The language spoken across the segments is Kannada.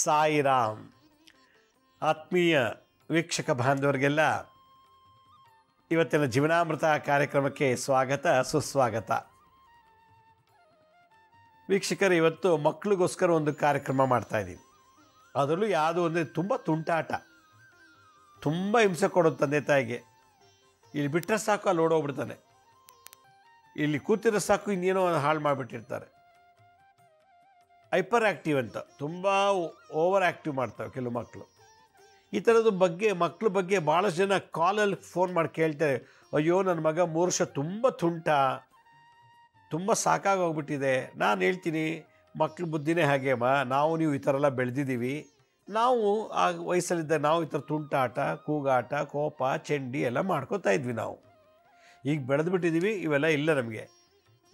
ಸಾಯಿರಾಮ್. ಆತ್ಮೀಯ ವೀಕ್ಷಕ ಬಾಂಧವರಿಗೆಲ್ಲ ಇವತ್ತಿನ ಜೀವನಾಮೃತ ಕಾರ್ಯಕ್ರಮಕ್ಕೆ ಸ್ವಾಗತ ಸುಸ್ವಾಗತ. ವೀಕ್ಷಕರು, ಇವತ್ತು ಮಕ್ಕಳಿಗೋಸ್ಕರ ಒಂದು ಕಾರ್ಯಕ್ರಮ ಮಾಡ್ತಾಯಿದ್ದೀನಿ. ಅದರಲ್ಲೂ ಯಾವುದು ಅಂದರೆ ತುಂಬ ತುಂಟಾಟ, ತುಂಬ ಹಿಂಸೆ ಕೊಡೋದು ತಂದೆ ತಾಯಿಗೆ. ಇಲ್ಲಿ ಬಿಟ್ಟರೆ ಸಾಕು ಅಲ್ಲಿ ಓಡೋಗ್ಬಿಡ್ತಾನೆ, ಇಲ್ಲಿ ಕೂತಿರೋ ಸಾಕು ಇನ್ನೇನೋ ಹಾಳು ಮಾಡಿಬಿಟ್ಟಿರ್ತಾರೆ. ಹೈಪರ್ ಆ್ಯಕ್ಟಿವ್ ಅಂತ ತುಂಬ ಓವರ್ ಆ್ಯಕ್ಟಿವ್ ಮಾಡ್ತವೆ ಕೆಲವು ಮಕ್ಕಳು. ಈ ಥರದ ಮಕ್ಕಳ ಬಗ್ಗೆ ಭಾಳಷ್ಟು ಜನ ಕಾಲಲ್ಲಿ ಫೋನ್ ಮಾಡಿ ಕೇಳ್ತಾರೆ, ಅಯ್ಯೋ ನನ್ನ ಮಗ 3 ವರ್ಷ ತುಂಬ ತುಂಟ, ತುಂಬ ಸಾಕಾಗೋಗ್ಬಿಟ್ಟಿದೆ. ನಾನು ಹೇಳ್ತೀನಿ, ಮಕ್ಳ ಬುದ್ಧಿನೇ ಹಾಗೇಮ್ಮ, ನೀವು ಈ ಥರ ಎಲ್ಲ ಬೆಳೆದಿದ್ದೀವಿ. ನಾವು ಆ ವಯಸ್ಸಲ್ಲಿದ್ದಾಗ ನಾವು ಈ ಥರ ತುಂಟಾಟ, ಕೂಗಾಟ, ಕೋಪ, ಚಂಡಿ ಎಲ್ಲ ಮಾಡ್ಕೋತಾ ಇದ್ವಿ. ನಾವು ಈಗ ಬೆಳೆದುಬಿಟ್ಟಿದ್ದೀವಿ, ಇವೆಲ್ಲ ಇಲ್ಲ ನಮಗೆ.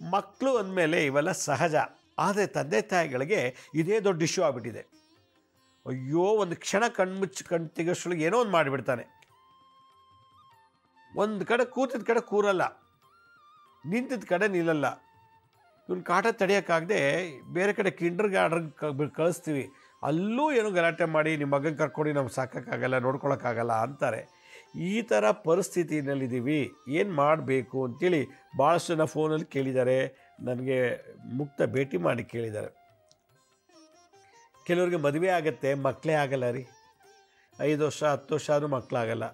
ಮಕ್ಕಳು ಅಂದಮೇಲೆ ಇವೆಲ್ಲ ಸಹಜ. ಆದರೆ ತಂದೆ ತಾಯಿಗಳಿಗೆ ಇದೇ ದೊಡ್ಡ ಇಶ್ಯೂ ಆಗಿಬಿಟ್ಟಿದೆ. ಅಯ್ಯೋ, ಒಂದು ಕ್ಷಣ ಕಣ್ಣು ತೆಗೆಸೊಳಗೆ ಏನೋ ಒಂದು ಮಾಡಿಬಿಡ್ತಾನೆ. ಒಂದು ಕಡೆ ಕೂತಿದ್ದ ಕಡೆ ಕೂರಲ್ಲ, ನಿಂತಿದ್ದ ಕಡೆ ನಿಲ್ಲಲ್ಲ. ಇವನು ಕಾಟ ತಡೆಯೋಕ್ಕಾಗದೆ ಬೇರೆ ಕಡೆ ಕಿಂಡರ್ ಗಾರ್ಡನ್ಗೆ ಕಳಿಸ್ತೀವಿ, ಅಲ್ಲೂ ಏನೋ ಗಲಾಟೆ ಮಾಡಿ ನಿಮ್ಮ ಮಗನ ಕರ್ಕೊಂಡು ನಮ್ಗೆ ಸಾಕೋಕ್ಕಾಗಲ್ಲ, ನೋಡ್ಕೊಳಕ್ಕಾಗಲ್ಲ ಅಂತಾರೆ. ಈ ಥರ ಪರಿಸ್ಥಿತಿನಲ್ಲಿದ್ದೀವಿ, ಏನು ಮಾಡಬೇಕು ಅಂತೇಳಿ ಭಾಳಷ್ಟು ಜನ ಫೋನಲ್ಲಿ ಕೇಳಿದ್ದಾರೆ, ನನಗೆ ಮುಕ್ತ ಭೇಟಿ ಮಾಡಿ ಕೇಳಿದ್ದಾರೆ. ಕೆಲವ್ರಿಗೆ ಮದುವೆ ಆಗುತ್ತೆ, ಮಕ್ಕಳೇ ಆಗಲ್ಲ ರೀ. 5 ವರ್ಷ 10 ವರ್ಷ ಆದರೂ ಮಕ್ಕಳಾಗಲ್ಲ.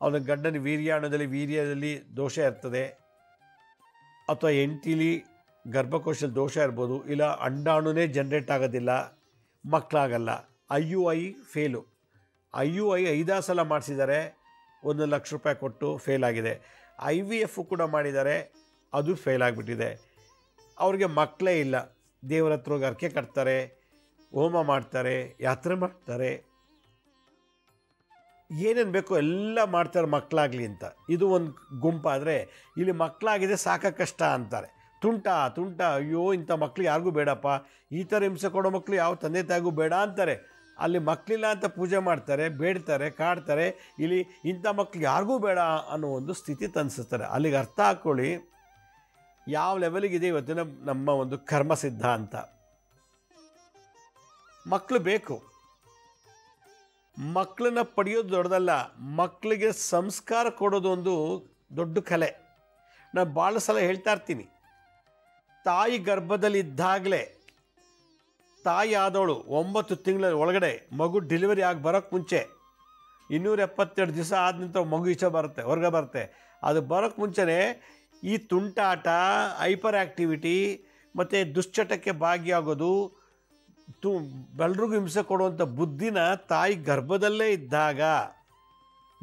ಅವನ ಗಂಡನ ವೀರ್ಯದಲ್ಲಿ ದೋಷ ಇರ್ತದೆ, ಅಥವಾ ಹೆಂಡತಿಲಿ ಗರ್ಭಕೋಶದಲ್ಲಿ ದೋಷ ಇರ್ಬೋದು, ಇಲ್ಲ ಅಂಡಾಣುನೇ ಜನ್ರೇಟ್ ಆಗೋದಿಲ್ಲ, ಮಕ್ಕಳಾಗಲ್ಲ. IUI fail. IUI 5 ಸಲ ಮಾಡಿಸಿದ್ದಾರೆ, 1 ಲಕ್ಷ ರೂಪಾಯಿ ಕೊಟ್ಟು ಫೇಲ್ ಆಗಿದೆ. IVF ಕೂಡ ಮಾಡಿದ್ದಾರೆ, ಅದು ಫೇಲ್ ಆಗಿಬಿಟ್ಟಿದೆ. ಅವ್ರಿಗೆ ಮಕ್ಕಳೇ ಇಲ್ಲ. ದೇವರ ಹತ್ರ ಹೋಗಿ ಹರಕೆ ಕಟ್ತಾರೆ, ಹೋಮ ಮಾಡ್ತಾರೆ, ಯಾತ್ರೆ ಮಾಡ್ತಾರೆ, ಏನೇನು ಬೇಕೋ ಎಲ್ಲ ಮಾಡ್ತಾರೆ ಮಕ್ಕಳಾಗಲಿ ಅಂತ. ಇದು ಒಂದು ಗುಂಪಾದರೆ, ಇಲ್ಲಿ ಮಕ್ಕಳಾಗಿದೆ ಸಾಕಕ್ಕಷ್ಟ ಅಂತಾರೆ. ತುಂಟ, ಅಯ್ಯೋ ಇಂಥ ಮಕ್ಕಳು ಯಾರಿಗೂ ಬೇಡಪ್ಪ, ಈ ಥರ ಹಿಂಸೆ ಕೊಡೋ ಮಕ್ಕಳು ಯಾವ ತಂದೆ ತಾಯಿಗೂ ಬೇಡ ಅಂತಾರೆ. ಅಲ್ಲಿ ಮಕ್ಕಳಿಲ್ಲ ಅಂತ ಪೂಜೆ ಮಾಡ್ತಾರೆ, ಬೇಡ್ತಾರೆ, ಕಾಡ್ತಾರೆ. ಇಲ್ಲಿ ಇಂಥ ಮಕ್ಕಳು ಯಾರಿಗೂ ಬೇಡ ಅನ್ನೋ ಒಂದು ಸ್ಥಿತಿ ತಂದಿಸ್ತಾರೆ. ಅಲ್ಲಿಗೆ ಅರ್ಥ ಹಾಕ್ಕೊಳ್ಳಿ ಯಾವ ಲೆವೆಲಿಗಿದೆ ಇವತ್ತಿನ ನಮ್ಮ ಒಂದು ಕರ್ಮ ಸಿದ್ಧಾಂತ. ಮಕ್ಕಳು ಬೇಕು, ಮಕ್ಕಳನ್ನ ಪಡೆಯೋದು ದೊಡ್ಡದಲ್ಲ, ಮಕ್ಕಳಿಗೆ ಸಂಸ್ಕಾರ ಕೊಡೋದು ಒಂದು ದೊಡ್ಡ ಕಲೆ. ನಾನು ಭಾಳ ಸಲ ಹೇಳ್ತಾ ಇರ್ತೀನಿ, ತಾಯಿ ಗರ್ಭದಲ್ಲಿದ್ದಾಗಲೇ ತಾಯಿ ಆದವಳು 9 ತಿಂಗಳ ಒಳಗಡೆ ಮಗು ಡೆಲಿವರಿ ಆಗಿ ಬರೋಕ್ಕೆ ಮುಂಚೆ 272 ದಿವಸ ಆದ ನಂತರ ಮಗು ಹೊರಗೆ ಬರುತ್ತೆ. ಅದು ಬರೋಕ್ಕೆ ಮುಂಚೆನೇ ಈ ತುಂಟಾಟ, ಹೈಪರ್ ಆ್ಯಕ್ಟಿವಿಟಿ ಮತ್ತು ದುಶ್ಚಟಕ್ಕೆ ಭಾಗಿಯಾಗೋದು, ಎಲ್ರಿಗೂ ಹಿಂಸೆ ಕೊಡುವಂಥ ಬುದ್ಧಿನ ತಾಯಿ ಗರ್ಭದಲ್ಲೇ ಇದ್ದಾಗ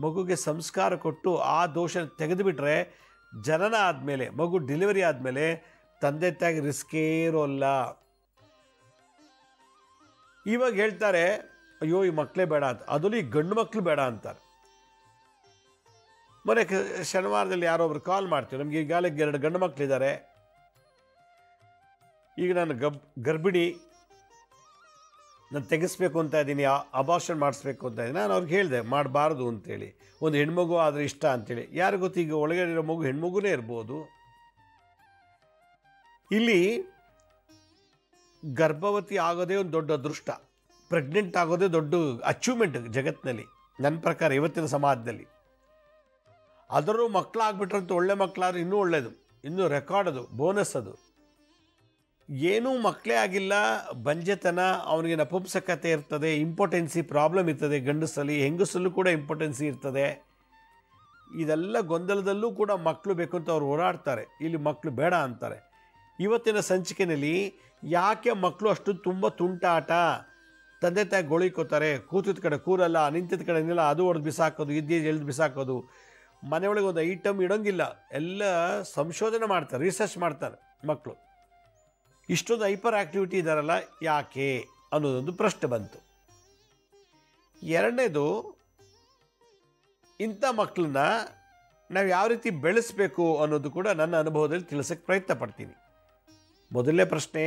ಮಗುಗೆ ಸಂಸ್ಕಾರ ಕೊಟ್ಟು ಆ ದೋಷ ತೆಗೆದುಬಿಟ್ರೆ ಜನನ ಆದಮೇಲೆ, ಮಗು ಡೆಲಿವರಿ ಆದಮೇಲೆ ತಂದೆ ತಾಯಿಗೆ ರಿಸ್ಕೇ ಇರೋಲ್ಲ. ಇವಾಗ ಹೇಳ್ತಾರೆ, ಅಯ್ಯೋ ಈ ಮಕ್ಕಳೇ ಬೇಡ ಅಂತ, ಅದರಲ್ಲಿ ಈ ಗಂಡು ಮಕ್ಕಳು ಬೇಡ ಅಂತಾರೆ. ಮೊನ್ನೆ ಶನಿವಾರದಲ್ಲಿ ಯಾರೋ ಒಬ್ರು ಕಾಲ್ ಮಾಡ್ತೀವಿ, ನಮಗೆ ಈಗಾಗಲೇ 2 ಗಂಡು ಮಕ್ಕಳಿದ್ದಾರೆ, ಈಗ ನಾನು ಗರ್ಭಿಣಿ, ನಾನು ತೆಗೆಸ್ಬೇಕು ಅಂತ ಇದ್ದೀನಿ, ಅಬಾರ್ಷನ್ ಮಾಡಿಸ್ಬೇಕು ಅಂತ ಇದ್ದೀನಿ. ನಾನು ಅವ್ರಿಗೆ ಹೇಳಿದೆ ಮಾಡಬಾರ್ದು ಅಂತೇಳಿ, ಒಂದು ಹೆಣ್ಮಗು ಆದರೆ ಇಷ್ಟ ಅಂಥೇಳಿ. ಯಾರು ಗೊತ್ತು, ಈಗ ಒಳಗಡೆ ಇರೋ ಮಗು ಹೆಣ್ಮಗುನೇ ಇರ್ಬೋದು. ಇಲ್ಲಿ ಗರ್ಭವತಿ ಆಗೋದೇ ಒಂದು ದೊಡ್ಡ ಅದೃಷ್ಟ, ಪ್ರೆಗ್ನೆಂಟ್ ಆಗೋದೇ ದೊಡ್ಡ ಅಚೀವ್ಮೆಂಟ್ ಜಗತ್ತಿನಲ್ಲಿ, ನನ್ನ ಪ್ರಕಾರ ಇವತ್ತಿನ ಸಮಾಜದಲ್ಲಿ. ಅದರಲ್ಲೂ ಮಕ್ಕಳಾಗ್ಬಿಟ್ರಂತೂ ಒಳ್ಳೆ ಮಕ್ಕಳಾದ್ರೆ ಇನ್ನೂ ಒಳ್ಳೆಯದು, ಇನ್ನೂ ರೆಕಾರ್ಡ್, ಅದು ಬೋನಸ್. ಅದು ಏನೂ ಮಕ್ಕಳೇ ಆಗಿಲ್ಲ, ಬಂಜೆತನ, ಅವನಿಗೆ ನಪುಂಸಕತೆ ಇರ್ತದೆ, ಇಂಪಾರ್ಟೆನ್ಸಿ ಪ್ರಾಬ್ಲಮ್ ಇರ್ತದೆ. ಗಂಡಸಲ್ಲಿ ಹೆಂಗಸಲ್ಲೂ ಕೂಡ ಇಂಪಾರ್ಟೆನ್ಸಿ ಇರ್ತದೆ. ಇದೆಲ್ಲ ಗೊಂದಲದಲ್ಲೂ ಕೂಡ ಮಕ್ಕಳು ಬೇಕು ಅಂತ ಅವ್ರು ಹೋರಾಡ್ತಾರೆ. ಇಲ್ಲಿ ಮಕ್ಕಳು ಬೇಡ ಅಂತಾರೆ. ಇವತ್ತಿನ ಸಂಚಿಕೆಯಲ್ಲಿ ಯಾಕೆ ಮಕ್ಕಳು ಅಷ್ಟು ತುಂಬ ತುಂಟಾಟ, ತಂದೆ ತಾಯಿ ಗೊಳಿಕೋತಾರೆ, ಕೂತಿದ್ದ ಕಡೆ ಕೂರಲ್ಲ, ನಿಂತಿದ್ದ ಕಡೆ ನಿಲ್ಲ, ಅದು ಹೊಡೆದು ಬಿಸಾಕೋದು, ಎಳ್ದು ಬಿಸಾಕೋದು, ಮನೆಯೊಳಗೆ ಒಂದು ಐಟಮ್ ಇಡೋಂಗಿಲ್ಲ, ಎಲ್ಲ ಸಂಶೋಧನೆ ಮಾಡ್ತಾರೆ, ರಿಸರ್ಚ್ ಮಾಡ್ತಾರೆ ಮಕ್ಕಳು. ಇಷ್ಟೊಂದು ಹೈಪರ್ ಆ್ಯಕ್ಟಿವಿಟಿ ಇದ್ದಾರಲ್ಲ ಯಾಕೆ ಅನ್ನೋದೊಂದು ಪ್ರಶ್ನೆ ಬಂತು. ಎರಡನೇದು, ಇಂಥ ಮಕ್ಕಳನ್ನ ನಾವು ಯಾವ ರೀತಿ ಬೆಳೆಸಬೇಕು ಅನ್ನೋದು ಕೂಡ ನನ್ನ ಅನುಭವದಲ್ಲಿ ತಿಳಿಸೋಕ್ಕೆ ಪ್ರಯತ್ನ ಪಡ್ತೀನಿ. ಮೊದಲನೇ ಪ್ರಶ್ನೆ,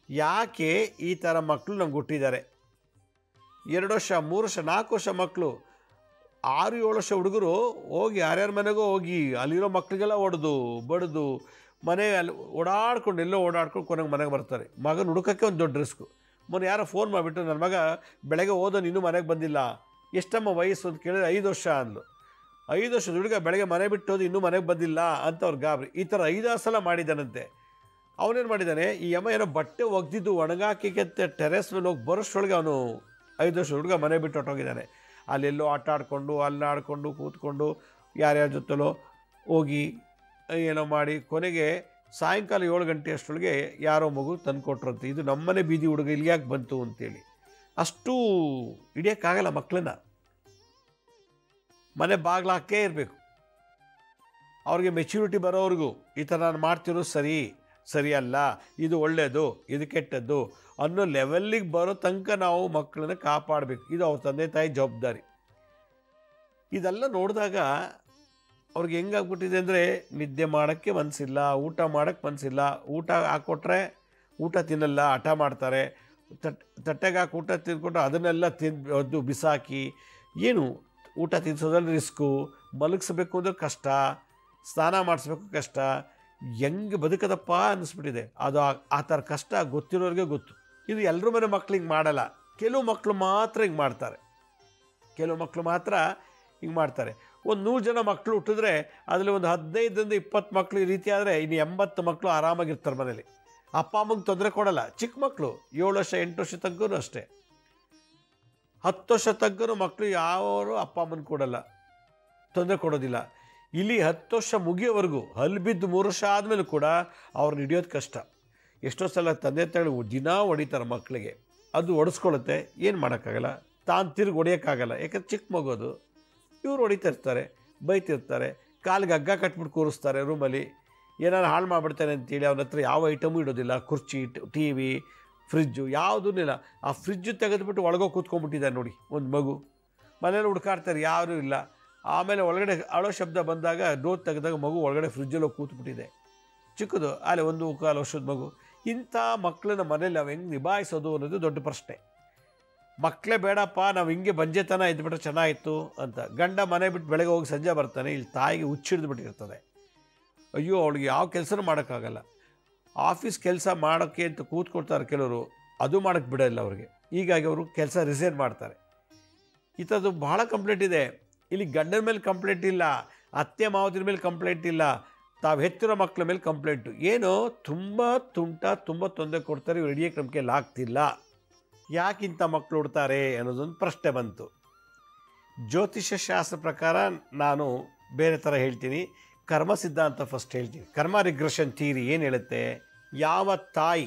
ಯಾಕೆ ಈ ಥರ ಮಕ್ಕಳು ನಮ್ಗೆ ಹುಟ್ಟಿದ್ದಾರೆ? 2 ವರ್ಷ 3 ವರ್ಷ 4 ವರ್ಷ ಮಕ್ಕಳು, 6-7 ವರ್ಷ ಹುಡುಗರು ಹೋಗಿ ಯಾರ್ಯಾರ ಮನೆಗೋ ಹೋಗಿ ಅಲ್ಲಿರೋ ಮಕ್ಕಳಿಗೆಲ್ಲ ಹೊಡೆದು ಬಡಿದು ಮನೆ ಅಲ್ಲಿ ಓಡಾಡ್ಕೊಂಡು ಎಲ್ಲೋ ಓಡಾಡ್ಕೊಂಡು ಕೊನೆಗೆ ಮನೆಗೆ ಬರ್ತಾರೆ. ಮಗನ ಹುಡುಕಕ್ಕೆ ಒಂದು ದೊಡ್ಡ ರಿಸ್ಕು. ಮೊನ್ನೆ ಯಾರೋ ಫೋನ್ ಮಾಡಿಬಿಟ್ಟು ನನ್ನ ಮಗ ಬೆಳಗ್ಗೆ ಓದೋನು ಇನ್ನೂ ಮನೆಗೆ ಬಂದಿಲ್ಲ, ಎಷ್ಟಮ್ಮ ವಯಸ್ಸು ಅಂತ ಕೇಳಿದ್ರೆ 5 ವರ್ಷ ಅಂದ್ಲು. 5 ವರ್ಷದ ಹುಡುಗ ಬೆಳಗ್ಗೆ ಮನೆ ಬಿಟ್ಟೋದು ಇನ್ನೂ ಮನೆಗೆ ಬಂದಿಲ್ಲ ಅಂತ ಅವ್ರು ಗಾಬರಿ. ಈ ಥರ 5 ಸಲ ಮಾಡಿದ್ದಾನಂತೆ. ಅವನೇನು ಮಾಡಿದ್ದಾನೆ, ಈ ಅಮ್ಮ ಏನೋ ಬಟ್ಟೆ ಒಗ್ದಿದ್ದು ಒಣಗಾಕಿಗೆ ಟೆರೆಸ್ ಮೇಲೆ ಹೋಗಿ ಬರೋಷ್ಟೊಳಗೆ ಅವನು 5 ವರ್ಷದ ಹುಡುಗ ಮನೆ ಬಿಟ್ಟು ಹೊಟ್ಟೋಗಿದ್ದಾನೆ. ಅಲ್ಲೆಲ್ಲೋ ಆಟ ಆಡಿಕೊಂಡು ಅಲ್ಲಾಡಿಕೊಂಡು ಕೂತ್ಕೊಂಡು ಯಾರ್ಯಾರ ಜೊತೆಲೋ ಹೋಗಿ ಏನೋ ಮಾಡಿ ಕೊನೆಗೆ ಸಾಯಂಕಾಲ 7 ಗಂಟೆ ಅಷ್ಟರೊಳಗೆ ಯಾರೋ ಮಗು ತಂದು ಕೊಟ್ರಂತೆ. ಇದು ನಮ್ಮನೆ ಬೀದಿ ಹುಡುಗ ಇಲ್ಲಿ ಯಾಕೆ ಬಂತು ಅಂತೇಳಿ. ಅಷ್ಟು ಹಿಡಿಯೋಕ್ಕಾಗಲ್ಲ ಮಕ್ಕಳನ್ನ. ಮನೆ ಬಾಗ್ಲಾಕೇ ಇರಬೇಕು. ಅವ್ರಿಗೆ ಮೆಚ್ಯೂರಿಟಿ ಬರೋವ್ರಿಗೂ ಈ ಥರ ನಾನು ಮಾಡ್ತಿರೋದು ಸರಿ ಅಲ್ಲ, ಇದು ಒಳ್ಳೆಯದು, ಇದು ಕೆಟ್ಟದ್ದು ಅನ್ನೋ ಲೆವೆಲ್ಲಿಗೆ ಬರೋ ತನಕ ನಾವು ಮಕ್ಕಳನ್ನ ಕಾಪಾಡಬೇಕು. ಇದು ಅವ್ರ ತಂದೆ ತಾಯಿ ಜವಾಬ್ದಾರಿ. ಇದೆಲ್ಲ ನೋಡಿದಾಗ ಅವ್ರಿಗೆ ಹೆಂಗಾಗ್ಬಿಟ್ಟಿದೆ ಅಂದರೆ ನಿದ್ದೆ ಮಾಡೋಕ್ಕೆ ಮನಸ್ಸಿಲ್ಲ, ಊಟ ಮಾಡೋಕ್ಕೆ ಮನಸ್ಸಿಲ್ಲ. ಊಟ ಹಾಕ್ಕೊಟ್ರೆ ಊಟ ತಿನ್ನಲ್ಲ, ಹಠ ಮಾಡ್ತಾರೆ. ತಟ್ಟೆಗೆ ಹಾಕಿ ಊಟ ತಿಂದ್ಕೊಟ್ರೆ ಅದನ್ನೆಲ್ಲ ಅದು ಬಿಸಾಕಿ, ಏನು ಊಟ ತಿನ್ನಿಸೋದ್ರಲ್ಲಿ ರಿಸ್ಕು, ಮಲಗಿಸ್ಬೇಕು ಅಂದ್ರೆ ಕಷ್ಟ, ಸ್ನಾನ ಮಾಡಿಸ್ಬೇಕು ಕಷ್ಟ, ಹೆಂಗೆ ಬದುಕದಪ್ಪ ಅನ್ನಿಸ್ಬಿಟ್ಟಿದೆ. ಅದು ಆ ಥರ ಕಷ್ಟ ಗೊತ್ತಿರೋರಿಗೆ ಗೊತ್ತು. ಇದು ಎಲ್ಲರೂ ಮನೆ ಮಕ್ಳು ಹಿಂಗೆ ಮಾಡಲ್ಲ. ಕೆಲವು ಮಕ್ಕಳು ಮಾತ್ರ ಹಿಂಗೆ ಮಾಡ್ತಾರೆ. ಒಂದು 100 ಜನ ಮಕ್ಕಳು ಹುಟ್ಟಿದ್ರೆ ಅದರಲ್ಲಿ ಒಂದು 15-20 ಮಕ್ಕಳು ಈ ರೀತಿ ಆದರೆ ಇನ್ನು 80 ಮಕ್ಕಳು ಆರಾಮಾಗಿರ್ತಾರೆ ಮನೇಲಿ. ಅಪ್ಪ ಅಮ್ಮಗೆ ತೊಂದರೆ ಕೊಡಲ್ಲ. ಚಿಕ್ಕ ಮಕ್ಕಳು 7 ವರ್ಷ 8 ವರ್ಷ ತನಕನೂ ಅಷ್ಟೇ. 10 ವರ್ಷ ತನಕನೂ ಮಕ್ಕಳು ಯಾರು ಅಪ್ಪ ಅಮ್ಮನ ಕೊಡಲ್ಲ, ತೊಂದರೆ ಕೊಡೋದಿಲ್ಲ. ಇಲ್ಲಿ 10 ವರ್ಷ ಮುಗಿಯೋವರೆಗೂ ಹಲ್ಲು ಬಿದ್ದು 3 ವರ್ಷ ಆದಮೇಲೆ ಕೂಡ ಅವ್ರನ್ನ ಹಿಡಿಯೋದು ಕಷ್ಟ. ಎಷ್ಟೋ ಸಲ ತಂದೆ ತಾಯಿ ದಿನ ಹೊಡಿತಾರೆ ಮಕ್ಕಳಿಗೆ. ಅದು ಹೊಡೆಸ್ಕೊಳ್ಳುತ್ತೆ, ಏನು ಮಾಡೋಕ್ಕಾಗಲ್ಲ. ತಾನು ತಿರುಗಿ ಹೊಡಿಯೋಕ್ಕಾಗಲ್ಲ, ಯಾಕಂದ್ರೆ ಚಿಕ್ಕ ಮಗೋದು. ಇವ್ರು ಹೊಡಿತಾ ಇರ್ತಾರೆ, ಬೈತಿರ್ತಾರೆ, ಕಾಲಿಗೆ ಹಗ್ಗ ಕಟ್ಬಿಟ್ಟು ಕೂರಿಸ್ತಾರೆ ರೂಮಲ್ಲಿ. ಏನಾರು ಹಾಳು ಮಾಡಿಬಿಡ್ತಾನೆ ಅಂತೇಳಿ ಅವನ ಹತ್ರ ಯಾವ ಐಟಮು ಇಡೋದಿಲ್ಲ. ಕುರ್ಚಿ, ಟಿ ವಿ, ಫ್ರಿಜ್ಜು ಯಾವುದೂ ಇಲ್ಲ. ಆ ಫ್ರಿಜ್ಜು ತೆಗೆದುಬಿಟ್ಟು ಒಳಗೋಗಿ ಕೂತ್ಕೊಂಡ್ಬಿಟ್ಟಿದ್ದಾರೆ ನೋಡಿ ಒಂದು ಮಗು. ಮನೇಲಿ ಹುಡ್ಕಾಡ್ತಾರೆ, ಯಾರೂ ಇಲ್ಲ. ಆಮೇಲೆ ಒಳಗಡೆ ಅಳೋ ಶಬ್ದ ಬಂದಾಗ ಡೋರ್ ತೆಗೆದಾಗ ಮಗು ಒಳಗಡೆ ಫ್ರಿಜ್ಜಲ್ಲಿ ಹೋಗಿ ಕೂತ್ಬಿಟ್ಟಿದೆ. ಚಿಕ್ಕದು ಅಲ್ಲಿ 1.25 ವರ್ಷದ ಮಗು. ಇಂಥ ಮಕ್ಕಳನ್ನ ಮನೇಲಿ ನಾವು ಹೆಂಗೆ ನಿಭಾಯಿಸೋದು ಅನ್ನೋದು ದೊಡ್ಡ ಪ್ರಶ್ನೆ. ಮಕ್ಕಳೇ ಬೇಡಪ್ಪ, ನಾವು ಹಿಂಗೆ ಬಂಜೆತನ ಇದ್ಬಿಟ್ರೆ ಚೆನ್ನಾಗಿತ್ತು ಅಂತ. ಗಂಡ ಮನೆ ಬಿಟ್ಟು ಬೆಳಗ್ಗೆ ಹೋಗಿ ಸಂಜೆ ಬರ್ತಾನೆ, ಇಲ್ಲಿ ತಾಯಿಗೆ ಹುಚ್ಚಿಡ್ದು ಬಿಟ್ಟಿರ್ತದೆ. ಅಯ್ಯೋ ಅವಳಿಗೆ ಯಾವ ಕೆಲಸನೂ ಮಾಡೋಕ್ಕಾಗಲ್ಲ. ಆಫೀಸ್ ಕೆಲಸ ಮಾಡೋಕ್ಕೆ ಅಂತ ಕೂತ್ಕೊಳ್ತಾರೆ ಕೆಲವರು, ಅದು ಮಾಡೋಕ್ಕೆ ಬಿಡೋಲ್ಲ ಅವ್ರಿಗೆ. ಹೀಗಾಗಿ ಅವರು ಕೆಲಸ ರಿಸೈನ್ ಮಾಡ್ತಾರೆ. ಈ ಥರದ್ದು ಭಾಳ ಕಂಪ್ಲೇಂಟ್ ಇದೆ. ಇಲ್ಲಿ ಗಂಡನ ಮೇಲೆ ಕಂಪ್ಲೇಂಟ್ ಇಲ್ಲ, ಅತ್ತೆ ಮಾವದಿರ ಮೇಲೆ ಕಂಪ್ಲೇಂಟ್ ಇಲ್ಲ, ತಾವು ಹೆತ್ತಿರೋ ಮಕ್ಕಳ ಮೇಲೆ ಕಂಪ್ಲೇಂಟು. ಏನೋ ತುಂಬ ತೊಂದರೆ ಕೊಡ್ತಾರೆ, ಇವ್ರು ಹಿಡಿಯೋಕ್ಕೆ ನಮ್ಮ ಕೈಯಲ್ಲಿ ಆಗ್ತಿಲ್ಲ. ಯಾಕಿಂಥ ಮಕ್ಕಳು ಹುಡ್ತಾರೆ ಅನ್ನೋದೊಂದು ಪ್ರಶ್ನೆ ಬಂತು. ಜ್ಯೋತಿಷ್ಯ ಶಾಸ್ತ್ರ ಪ್ರಕಾರ ನಾನು ಬೇರೆ ಥರ ಹೇಳ್ತೀನಿ. ಕರ್ಮ ಸಿದ್ಧಾಂತ ಫಸ್ಟ್ ಹೇಳ್ತೀನಿ. ಕರ್ಮ ರಿಗ್ರೆಷನ್ ಥಿಯರಿ ಏನು ಹೇಳುತ್ತೆ, ಯಾವ ತಾಯಿ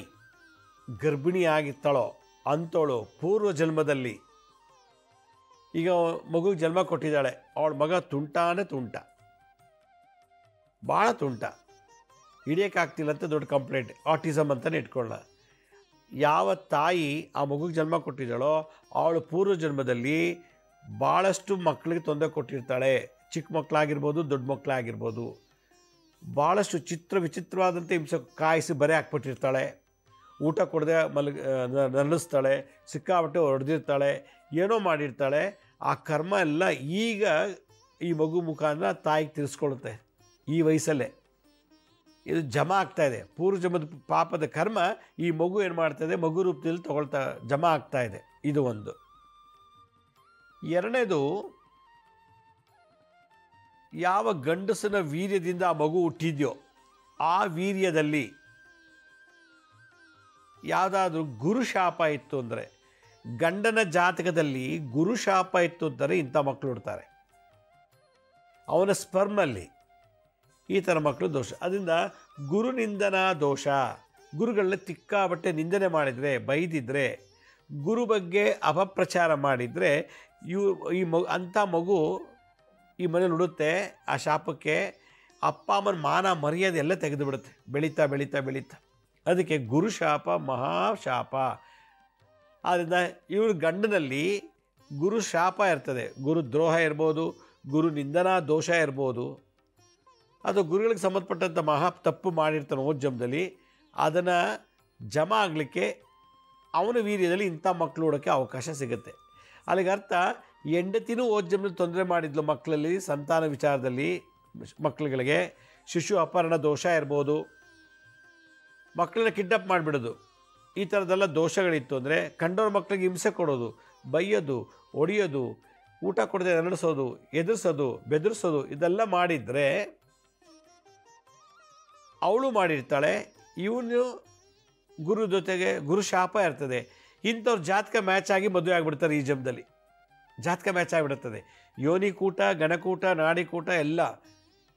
ಗರ್ಭಿಣಿಯಾಗಿರ್ತಾಳೋ ಅಂಥವಳು ಪೂರ್ವ ಜನ್ಮದಲ್ಲಿ, ಈಗ ಮಗುಗೆ ಜನ್ಮ ಕೊಟ್ಟಿದ್ದಾಳೆ, ಅವಳ ಮಗ ತುಂಟಾನೇ ತುಂಟ, ಭಾಳ ತುಂಟ, ಹಿಡಿಯೋಕ್ಕಾಗ್ತಿಲ್ಲ ಅಂತ ದೊಡ್ಡ ಕಂಪ್ಲೇಂಟ್, ಆಟಿಸಮ್ ಅಂತಲೇ ಇಟ್ಕೊಳ್ಳೋಣ. ಯಾವ ತಾಯಿ ಆ ಮಗುಗೆ ಜನ್ಮ ಕೊಟ್ಟಿದ್ದಾಳೋ ಅವಳು ಪೂರ್ವ ಜನ್ಮದಲ್ಲಿ ಭಾಳಷ್ಟು ಮಕ್ಕಳಿಗೆ ತೊಂದರೆ ಕೊಟ್ಟಿರ್ತಾಳೆ. ಚಿಕ್ಕ ಮಕ್ಕಳಾಗಿರ್ಬೋದು, ದೊಡ್ಡ ಮಕ್ಕಳಾಗಿರ್ಬೋದು. ಭಾಳಷ್ಟು ವಿಚಿತ್ರವಾದಂಥ ಹಿಂಸೆ ಕಾಯಿಸಿ ಬರೆ ಹಾಕ್ಬಿಟ್ಟಿರ್ತಾಳೆ. ಊಟ ಕೊಡದೆ ನರಳಿಸ್ತಾಳೆ, ಸಿಕ್ಕಾಬಟ್ಟೆ ಹೊಡೆದಿರ್ತಾಳೆ, ಏನೋ ಮಾಡಿರ್ತಾಳೆ. ಆ ಕರ್ಮ ಎಲ್ಲ ಈಗ ಈ ಮಗು ಮುಖಾಂತರ ತಾಯಿಗೆ ತಿರ್ಸ್ಕೊಳ್ಳುತ್ತೆ ಈ ವಯಸ್ಸಲ್ಲೇ. ಇದು ಜಮಾ ಆಗ್ತಾಯಿದೆ. ಪೂರ್ವ ಜನ್ಮದ ಪಾಪದ ಕರ್ಮ ಈ ಮಗು ಏನು ಮಾಡ್ತಾಯಿದೆ, ಮಗು ರೂಪದಲ್ಲಿ ಜಮಾ ಆಗ್ತಾಯಿದೆ. ಇದು ಒಂದು. ಎರಡನೇದು, ಯಾವ ಗಂಡಸನ ವೀರ್ಯದಿಂದ ಆ ಮಗು ಹುಟ್ಟಿದ್ಯೋ ಆ ವೀರ್ಯದಲ್ಲಿ ಯಾವುದಾದ್ರೂ ಗುರುಶಾಪ ಇತ್ತು ಅಂದರೆ, ಗಂಡನ ಜಾತಕದಲ್ಲಿ ಗುರುಶಾಪ ಇತ್ತು ಅಂದರೆ ಇಂಥ ಮಕ್ಕಳು ಹುಡ್ತಾರೆ. ಅವನ ಸ್ಪರ್ಮಲ್ಲಿ ಈ ಥರ ಮಕ್ಕಳು ದೋಷ. ಅದರಿಂದ ಗುರುನಿಂದನ ದೋಷ. ಗುರುಗಳನ್ನ ತಿಕ್ಕಾಬಟ್ಟೆ ನಿಂದನೆ ಮಾಡಿದರೆ, ಬೈದಿದ್ರೆ, ಗುರು ಬಗ್ಗೆ ಅಪಪ್ರಚಾರ ಮಾಡಿದರೆ ಅಂಥ ಮಗು ಈ ಮನೇಲಿ ಉಡುತ್ತೆ. ಆ ಶಾಪಕ್ಕೆ ಅಪ್ಪ ಅಮ್ಮನ ಮಾನ ಮರ್ಯಾದೆ ಎಲ್ಲ ತೆಗೆದು ಬಿಡುತ್ತೆ, ಬೆಳೀತಾ ಬೆಳೀತಾ ಬೆಳೀತಾ. ಅದಕ್ಕೆ ಗುರುಶಾಪ ಮಹಾಶಾಪ. ಆದ್ದರಿಂದ ಇವ್ರ ಗಂಡನಲ್ಲಿ ಗುರುಶಾಪ ಇರ್ತದೆ. ಗುರುದ್ರೋಹ ಇರ್ಬೋದು, ಗುರು ನಿಂದನಾ ದೋಷ ಇರ್ಬೋದು. ಅದು ಗುರುಗಳಿಗೆ ಸಂಬಂಧಪಟ್ಟಂಥ ಮಹಾ ತಪ್ಪು ಮಾಡಿರ್ತಾನೆ ಓದ್ ಜನ್ಮದಲ್ಲಿ. ಅದನ್ನು ಜಮಾ ಆಗಲಿಕ್ಕೆ ಅವನ ವೀರ್ಯದಲ್ಲಿ ಇಂಥ ಮಕ್ಕಳು ಹುಡೋಕ್ಕೆ ಅವಕಾಶ ಸಿಗುತ್ತೆ. ಅಲ್ಲಿಗೆ ಅರ್ಥ, ಹೆಂಡತಿನೂ ಓದ್ ಜನ್ಮದಲ್ಲಿ ತೊಂದರೆ ಮಾಡಿದ್ಲು ಮಕ್ಕಳಲ್ಲಿ, ಸಂತಾನ ವಿಚಾರದಲ್ಲಿ ಮಕ್ಕಳುಗಳಿಗೆ. ಶಿಶು ಅಪಹರಣ ದೋಷ ಇರ್ಬೋದು, ಮಕ್ಕಳನ್ನ ಕಿಡ್ನಾಪ್ ಮಾಡಿಬಿಡೋದು, ಈ ಥರದ್ದೆಲ್ಲ ದೋಷಗಳಿತ್ತು ಅಂದರೆ ಕಂಡವ್ರ ಮಕ್ಕಳಿಗೆ ಹಿಂಸೆ ಕೊಡೋದು, ಬೈಯೋದು, ಹೊಡಿಯೋದು, ಊಟ ಕೊಡದೆ ನಡೆಸೋದು, ಎದುರಿಸೋದು, ಬೆದರಿಸೋದು ಇದೆಲ್ಲ ಮಾಡಿದರೆ ಅವಳು ಮಾಡಿರ್ತಾಳೆ. ಇವನು ಗುರು ಜೊತೆಗೆ ಗುರು ಶಾಪ ಇರ್ತದೆ. ಇಂಥವ್ರು ಜಾತಕ ಮ್ಯಾಚ್ ಆಗಿ ಮದುವೆ ಆಗಿಬಿಡ್ತಾರೆ. ಈ ಜನ್ಮದಲ್ಲಿ ಜಾತಕ ಮ್ಯಾಚ್ ಆಗಿಬಿಡುತ್ತದೆ. ಯೋನಿಕೂಟ, ಗಣಕೂಟ, ನಾಡಿಕೂಟ ಎಲ್ಲ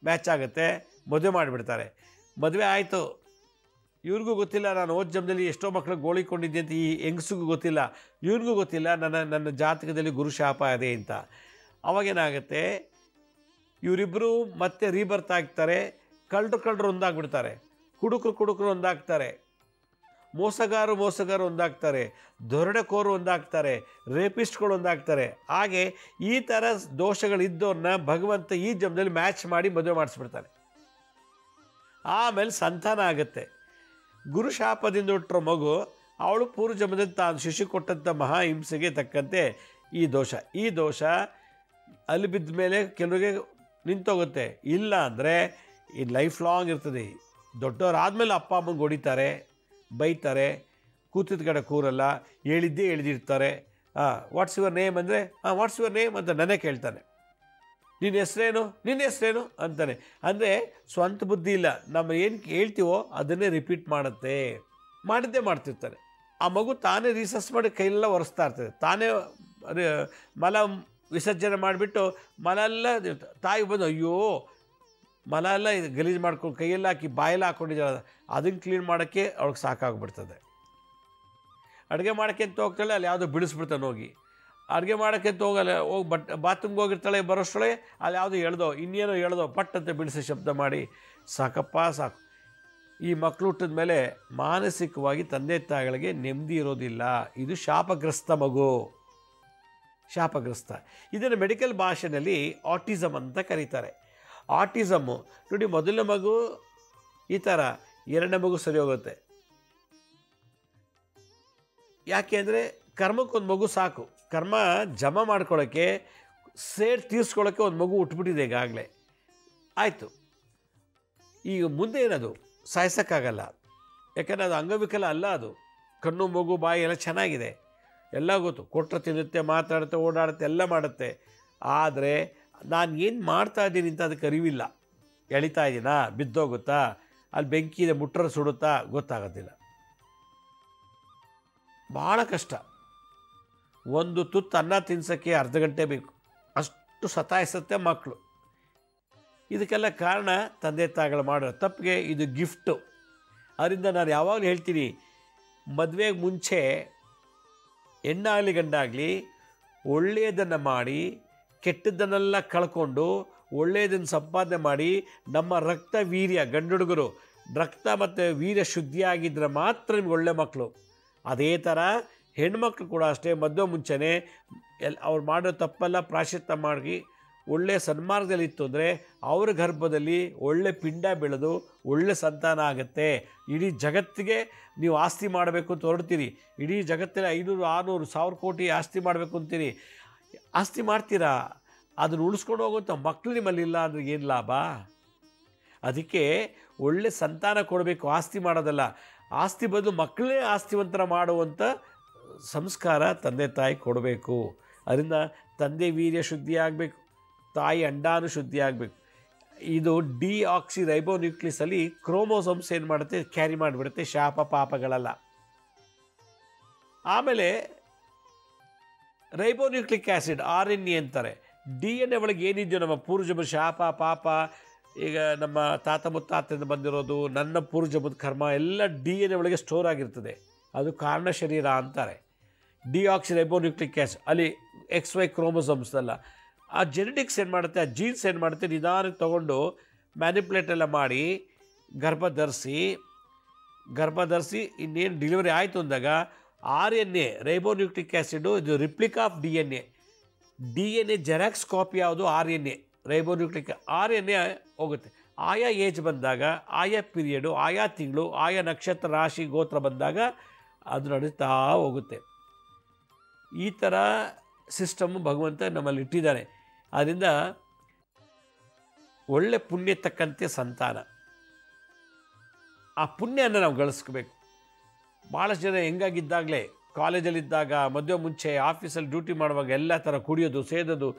ಮ್ಯಾಚ್ ಆಗುತ್ತೆ, ಮದುವೆ ಮಾಡಿಬಿಡ್ತಾರೆ. ಮದುವೆ ಆಯಿತು, ಇವ್ರಿಗೂ ಗೊತ್ತಿಲ್ಲ ನಾನು ಹೋದ ಜನ್ಮದಲ್ಲಿ ಎಷ್ಟೋ ಮಕ್ಕಳು ಗೋಳಿಕೊಂಡಿದ್ದೆ ಅಂತ. ಈ ಹೆಂಗಸಿಗೂ ಗೊತ್ತಿಲ್ಲ, ಇವ್ರಿಗೂ ಗೊತ್ತಿಲ್ಲ ನನ್ನ ಜಾತಕದಲ್ಲಿ ಗುರು ಶಾಪ ಇದೆ ಅಂತ. ಅವಾಗೇನಾಗುತ್ತೆ, ಇವರಿಬ್ಬರು ಮತ್ತೆ ರೀಬರ್ತ್ ಆಗ್ತಾರೆ. ಕಳ್ಳರು ಒಂದಾಗ್ಬಿಡ್ತಾರೆ, ಕುಡುಕರು ಒಂದಾಗ್ತಾರೆ, ಮೋಸಗಾರರು ಒಂದಾಗ್ತಾರೆ, ದೊರಡೆಕೋರು ಒಂದಾಗ್ತಾರೆ, ರೇಪಿಸ್ಟ್ಗಳು ಒಂದಾಗ್ತಾರೆ. ಹಾಗೆ ಈ ಥರ ದೋಷಗಳಿದ್ದವ್ರನ್ನ ಭಗವಂತ ಈ ಜನ್ಮದಲ್ಲಿ ಮ್ಯಾಚ್ ಮಾಡಿ ಮದುವೆ ಮಾಡಿಸ್ಬಿಡ್ತಾನೆ. ಆಮೇಲೆ ಸಂತಾನ ಆಗುತ್ತೆ. ಗುರುಶಾಪದಿಂದ ಹುಟ್ಟಿರೋ ಮಗು, ಅವಳು ಪೂರ್ವ ಜನ್ಮದಲ್ಲಿ ತಾನು ಶಿಶು ಕೊಟ್ಟಂಥ ಮಹಾಹಿಂಸೆಗೆ ತಕ್ಕಂತೆ ಈ ದೋಷ ಅಲ್ಲಿ ಬಿದ್ದ ಮೇಲೆ ಕೆಲವರಿಗೆ ನಿಂತೋಗುತ್ತೆ. ಇಲ್ಲ ಅಂದರೆ ಈ ಲೈಫ್ ಲಾಂಗ್ ಇರ್ತದೆ. ದೊಡ್ಡವರಾದಮೇಲೆ ಅಪ್ಪ ಅಮ್ಮಂಗೆ ಹೊಡಿತಾರೆ, ಬೈತಾರೆ, ಕೂತಿದ್ದ ಕಡೆ ಕೂರಲ್ಲ, ಹೇಳಿದ್ದೇ ಹೇಳಿದಿರ್ತಾರೆ. ವಾಟ್ಸ್ ಯುವರ್ ನೇಮ್ ಅಂದರೆ ವಾಟ್ಸ್ ಯುವರ್ ನೇಮ್ ಅಂತ ನನಗೆ ಕೇಳ್ತಾನೆ. ನಿನ್ನ ಹೆಸರೇನು ಅಂತಾನೆ. ಅಂದರೆ ಸ್ವಂತ ಬುದ್ಧಿ ಇಲ್ಲ. ನಮ್ಮ ಏನು ಹೇಳ್ತೀವೋ ಅದನ್ನೇ ರಿಪೀಟ್ ಮಾಡಿದ್ದೇ ಮಾಡ್ತಿರ್ತಾನೆ. ಆ ಮಗು ತಾನೇ ರಿಸರ್ಚ್ ಮಾಡಿ ಕೈಯೆಲ್ಲ ಒರೆಸ್ತಾ ಇರ್ತದೆ. ತಾನೇ ಮಲ ವಿಸರ್ಜನೆ ಮಾಡಿಬಿಟ್ಟು ಮಲ ಎಲ್ಲ ತಾಯಿ ಬಂದು ಅಯ್ಯೋ ಮಲ ಎಲ್ಲ ಗಲೀಜು ಮಾಡ್ಕೊಂಡು ಕೈಯೆಲ್ಲ ಹಾಕಿ ಬಾಯೆಲ್ಲ ಹಾಕ್ಕೊಂಡಿದ್ದಾಳೆ, ಅದನ್ನು ಕ್ಲೀನ್ ಮಾಡೋಕ್ಕೆ ಅವ್ಳಿಗೆ ಸಾಕಾಗ್ಬಿಡ್ತದೆ. ಅಡುಗೆ ಮಾಡೋಕ್ಕೆ ಅಂತ ಹೋಗ್ತಾಳೆ, ಅಲ್ಲಿ ಯಾವುದೋ ಬಿಡಿಸ್ಬಿಡ್ತಾನೆ ಹೋಗಿ. ಅಡುಗೆ ಮಾಡೋಕ್ಕೆ ಅಂತ ಹೋಗಲ್ಲ, ಹೋಗಿ ಬಾತ್ರೂಮ್ಗೆ ಹೋಗಿರ್ತಾಳೆ, ಬರೋಷ್ಟೊಳಗೆ ಅಲ್ಲಿ ಯಾವುದೋ ಇನ್ನೇನೋ ಹೇಳ್ದೋ ಪಟ್ ಅಂತ ಬಿಡಿಸಿ ಶಬ್ದ ಮಾಡಿ ಸಾಕು. ಈ ಮಕ್ಕಳು ಹುಟ್ಟಿದ ಮೇಲೆ ಮಾನಸಿಕವಾಗಿ ತಂದೆ ತಾಯಿಗಳಿಗೆ ನೆಮ್ಮದಿ ಇರೋದಿಲ್ಲ. ಇದು ಶಾಪಗ್ರಸ್ತ ಮಗು, ಶಾಪಗ್ರಸ್ತ. ಇದನ್ನು ಮೆಡಿಕಲ್ ಭಾಷೆಯಲ್ಲಿ ಆಟಿಸಮ್ ಅಂತ ಕರೀತಾರೆ. ಆಟಿಸಮ್ಮು ನೋಡಿ, ಮೊದಲನೇ ಮಗು ಈ ಥರ, ಎರಡನೇ ಮಗು ಸರಿ ಹೋಗುತ್ತೆ. ಯಾಕೆ ಅಂದರೆ ಕರ್ಮಕ್ಕೊಂದು ಮಗು ಸಾಕು. ಕರ್ಮ ಜಮಾ ಮಾಡ್ಕೊಳ್ಳೋಕ್ಕೆ, ಸೇಡ್ ತೀರಿಸ್ಕೊಳ್ಳೋಕ್ಕೆ ಒಂದು ಮಗು ಹುಟ್ಬಿಟ್ಟಿದೆ ಈಗಾಗಲೇ. ಆಯಿತು, ಈಗ ಮುಂದೆ ಏನದು ಸಾಯಿಸೋಕ್ಕಾಗಲ್ಲ. ಯಾಕೆಂದರೆ ಅದು ಅಂಗವಿಕಲ ಅಲ್ಲ. ಅದು ಕಣ್ಣು, ಮಗು, ಬಾಯಿ ಎಲ್ಲ ಚೆನ್ನಾಗಿದೆ, ಎಲ್ಲ ಗೊತ್ತು. ಕೊಟ್ಟರೆ ತಿನ್ನುತ್ತೆ, ಮಾತಾಡುತ್ತೆ, ಓಡಾಡುತ್ತೆ, ಎಲ್ಲ ಮಾಡುತ್ತೆ. ಆದರೆ ನಾನು ಏನು ಮಾಡ್ತಾ ಇದ್ದೀನಿ ಅಂತ ಅದಕ್ಕೆ ಅರಿವಿಲ್ಲ. ಎಳಿತಾ ಇದ್ದೀನಾ, ಬಿದ್ದೋಗುತ್ತಾ, ಅಲ್ಲಿ ಬೆಂಕಿ ಇದೆ ಮುಟ್ರೆ ಸುಡುತ್ತಾ ಗೊತ್ತಾಗೋದಿಲ್ಲ. ಭಾಳ ಕಷ್ಟ. ಒಂದು ತುತ್ತು ಅನ್ನ ತಿನ್ಸೋಕ್ಕೆ ಅರ್ಧ ಗಂಟೆ ಬೇಕು, ಅಷ್ಟು ಸತಾಯಿಸುತ್ತೆ ಮಕ್ಕಳು. ಇದಕ್ಕೆಲ್ಲ ಕಾರಣ ತಂದೆ ತಾಯಿಗಳು ಮಾಡೋ ತಪ್ಪಿಗೆ. ಇದು ಗಿಫ್ಟು. ಅದರಿಂದ ನಾನು ಯಾವಾಗಲೂ ಹೇಳ್ತೀನಿ, ಮದುವೆಗೆ ಮುಂಚೆ ಹೆಣ್ಣಾಗಲಿ ಗಂಡಾಗಲಿ ಒಳ್ಳೆಯದನ್ನು ಮಾಡಿ ಕೆಟ್ಟದ್ದನ್ನೆಲ್ಲ ಕಳ್ಕೊಂಡು ಒಳ್ಳೆಯದನ್ನು ಸಂಪಾದನೆ ಮಾಡಿ ನಮ್ಮ ರಕ್ತ ವೀರ್ಯ, ಗಂಡು ಹುಡುಗರು ರಕ್ತ ಮತ್ತು ವೀರ್ಯ ಶುದ್ಧಿಯಾಗಿದ್ದರೆ ಮಾತ್ರ ನಿಮ್ಗೆ ಒಳ್ಳೆ ಮಕ್ಕಳು. ಅದೇ ಥರ ಹೆಣ್ಮಕ್ಳು ಕೂಡ ಅಷ್ಟೇ, ಮದುವೆ ಮುಂಚೆನೇ ಅವ್ರು ಮಾಡೋ ತಪ್ಪೆಲ್ಲ ಪ್ರಾಯಶ್ಚಿತ್ತ ಮಾಡಿ ಒಳ್ಳೆಯ ಸನ್ಮಾರ್ಗದಲ್ಲಿತ್ತು ಅಂದರೆ ಅವ್ರ ಗರ್ಭದಲ್ಲಿ ಒಳ್ಳೆ ಪಿಂಡ ಬೆಳೆದು ಒಳ್ಳೆ ಸಂತಾನ ಆಗುತ್ತೆ. ಇಡೀ ಜಗತ್ತಿಗೆ ನೀವು ಆಸ್ತಿ ಮಾಡಬೇಕು ಅಂತ ಹೊರಡ್ತೀರಿ, ಇಡೀ ಜಗತ್ತಿನ 500, 600, 1000 ಕೋಟಿ ಆಸ್ತಿ ಮಾಡಬೇಕು ಅಂತೀರಿ. ಆಸ್ತಿ ಮಾಡ್ತೀರಾ, ಅದನ್ನು ಉಳಿಸ್ಕೊಂಡು ಹೋಗುವಂಥ ಮಕ್ಕಳು ನಿಮ್ಮಲ್ಲಿಲ್ಲ ಅಂದರೆ ಏನು ಲಾಭ? ಅದಕ್ಕೆ ಒಳ್ಳೆ ಸಂತಾನ ಕೊಡಬೇಕು, ಆಸ್ತಿ ಮಾಡೋದಲ್ಲ. ಆಸ್ತಿ ಬದಲು ಮಕ್ಕಳೇ ಆಸ್ತಿವಂತರ ಮಾಡುವಂಥ ಸಂಸ್ಕಾರ ತಂದೆ ತಾಯಿ ಕೊಡಬೇಕು. ಅದರಿಂದ ತಂದೆ ವೀರ್ಯ ಶುದ್ಧಿ ಆಗಬೇಕು, ತಾಯಿ ಅಂಡಾನು ಶುದ್ಧಿ ಆಗಬೇಕು. ಇದು ಡಿಆಕ್ಸಿರೈಬೋನ್ಯೂಕ್ಲಿಯಸಲ್ಲಿ ಕ್ರೋಮೋಸೋಮ್ಸ್ ಏನು ಮಾಡುತ್ತೆ, ಕ್ಯಾರಿ ಮಾಡಿಬಿಡುತ್ತೆ ಶಾಪ ಪಾಪಗಳೆಲ್ಲ. ಆಮೇಲೆ ರೈಬೋನ್ಯೂಕ್ಲಿಕ್ ಆ್ಯಸಿಡ್ RNA ಅಂತಾರೆ. DNA ಒಳಗೆ ಏನಿದೆಯೋ ನಮ್ಮ ಪೂರ್ವಜನ್ಮದ ಶಾಪ ಪಾಪ, ಈಗ ನಮ್ಮ ತಾತ ಮುತ್ತಾತರಿಂದ ಬಂದಿರೋದು, ನನ್ನ ಪೂರ್ವಜನ್ಮದ ಕರ್ಮ ಎಲ್ಲ DNA ಒಳಗೆ ಸ್ಟೋರ್ ಆಗಿರ್ತದೆ. ಅದು ಕಾರಣ ಶರೀರ ಅಂತಾರೆ. ಡಿಆಕ್ಸಿರೈಬೋನ್ಯೂಕ್ಲಿಕ್ ಆ್ಯಸಿಡ್ ಅಲ್ಲಿ XY ಕ್ರೋಮೋಸೋಮ್ಸ್ ಅಲ್ಲ. ಆ ಜೆನೆಟಿಕ್ಸ್ ಏನು ಮಾಡುತ್ತೆ, ಆ ಜೀನ್ಸ್ ಏನು ಮಾಡುತ್ತೆ, ನಿಧಾನಕ್ಕೆ ತೊಗೊಂಡು ಮ್ಯಾನಿಪ್ಯುಲೇಟ್ ಎಲ್ಲ ಮಾಡಿ ಗರ್ಭ ಧರಿಸಿ ಇನ್ನೇನು ಡೆಲಿವರಿ ಆಯಿತು ಅಂದಾಗ RNA ರೈಬೋನ್ಯೂಕ್ಲಿಕ್ ಆ್ಯಸಿಡು ಇದು replica of DNA xerox copy ಯಾವುದು RNA ರೈಬೋನ್ಯೂಕ್ಲಿಕ್ RNA ಹೋಗುತ್ತೆ. ಆಯಾ ಏಜ್ ಬಂದಾಗ, ಆಯಾ ಪೀರಿಯಡು, ಆಯಾ ತಿಂಗಳು, ಆಯಾ ನಕ್ಷತ್ರ ರಾಶಿ ಗೋತ್ರ ಬಂದಾಗ ಅದು ನಡೀತಾ ಹೋಗುತ್ತೆ. ಈ ಥರ ಸಿಸ್ಟಮ್ಮು ಭಗವಂತ ನಮ್ಮಲ್ಲಿ ಇಟ್ಟಿದ್ದಾನೆ. ಆದ್ದರಿಂದ ಒಳ್ಳೆ ಪುಣ್ಯ ತಕ್ಕಂತೆ ಸಂತಾನ, ಆ ಪುಣ್ಯನ ನಾವು ಗಳಿಸ್ಕೋಬೇಕು. ಭಾಳಷ್ಟು ಜನ ಹೆಂಗಾಗಿದ್ದಾಗಲೇ ಕಾಲೇಜಲ್ಲಿದ್ದಾಗ, ಮದುವೆ ಮುಂಚೆ, ಆಫೀಸಲ್ಲಿ ಡ್ಯೂಟಿ ಮಾಡುವಾಗ ಎಲ್ಲ ಥರ ಕುಡಿಯೋದು, ಸೇದೋದು,